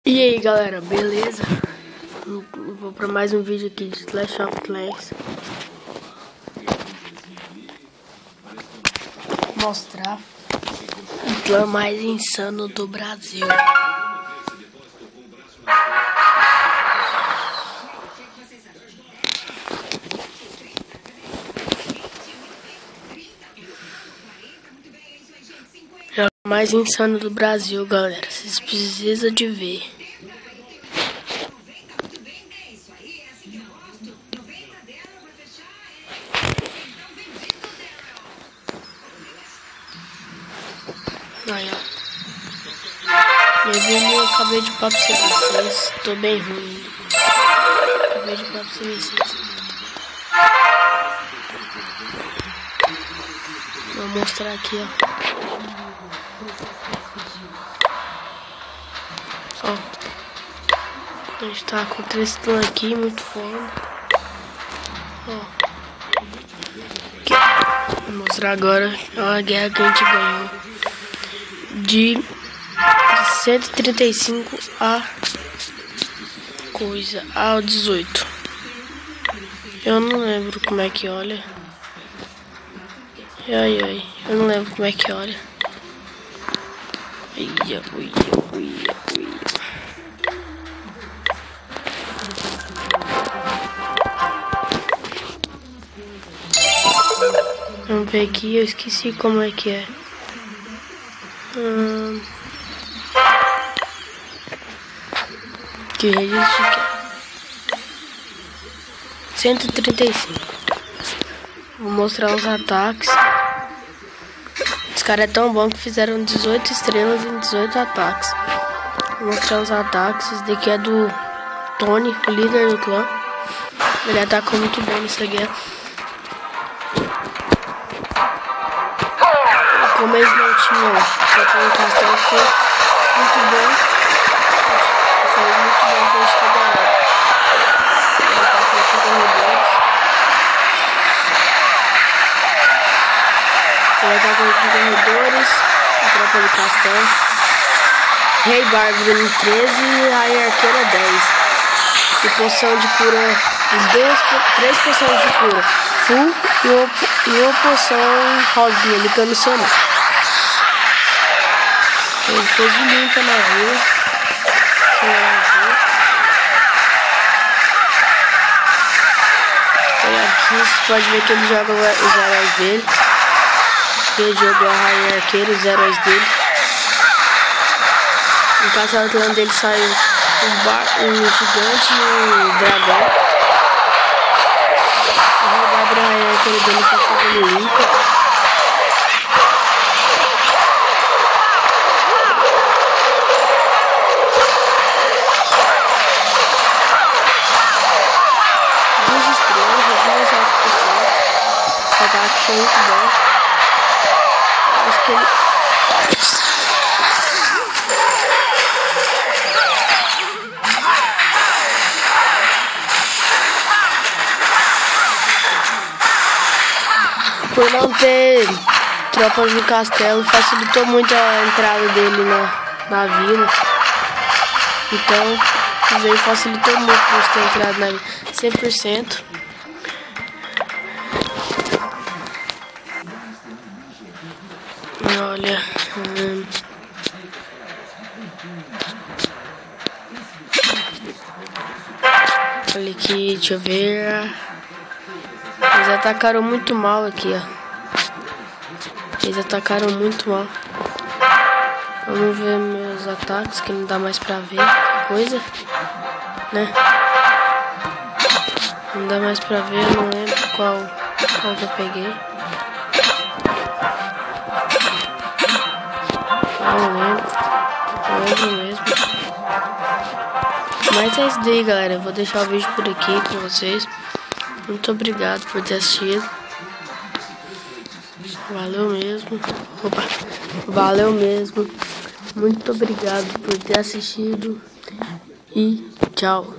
E aí galera, beleza? Vou pra mais um vídeo aqui de Clash of Clans. Mostrar o clã mais insano do Brasil. É o mais insano do Brasil, galera. Vocês precisam de ver. Aí, ó. Meu vídeo eu acabei de papo vocês. Tô bem ruim. Acabei de papo vocês. Vou mostrar aqui, ó. Ó. A gente tá com 3 clãs aqui, muito foda. Ó. Aqui. Vou mostrar agora a guerra que a gente ganhou. De 135 ao 18. Eu não lembro como é que olha. Ai, eu não lembro como é que olha. Uia. Vamos ver aqui, eu esqueci como é que é. Que registro que é? 135. Vou mostrar os ataques. Os caras é tão bom que fizeram 18 estrelas em 18 ataques. Vou mostrar os ataques. Esse daqui é do Tony, o líder do clã. Ele atacou muito bem nessa guerra. Como eles não tinham tropa no castelo, foi muito bom. Foi muito bom pra eles ter ganhado. Ele atacou com corredores. Ele atacou com corredores. A tropa do castelo. Rei Bárbaro em 13 e Rainha Arqueira 10. E poção de cura. 3 poções de cura. Full e uma poção rosinha, ele camisonou. Ele fez de limpa na vila. Olha aqui, você pode ver que ele joga os heróis dele. Ele jogou a Rainha Arqueira, os heróis dele. No castelo clã dele saiu um gigante e um dragão. A Rainha Arqueira dele foi fazendo limpa. Foi muito bom. Acho que ele... Por não ter tropas no castelo, facilitou muito a entrada dele na vila. Então, veio facilitou muito pra gente ter entrado na vila. 100%. Olha, olha aqui, deixa eu ver. Eles atacaram muito mal aqui, ó. Eles atacaram muito mal. Vamos ver meus ataques, que não dá mais pra ver coisa, né? Não dá mais pra ver, eu não lembro qual que eu peguei. Eu lembro mesmo. Mas é isso daí, galera. Eu vou deixar o vídeo por aqui com vocês. Muito obrigado por ter assistido. Valeu mesmo. Opa. Valeu mesmo. Muito obrigado por ter assistido. E tchau.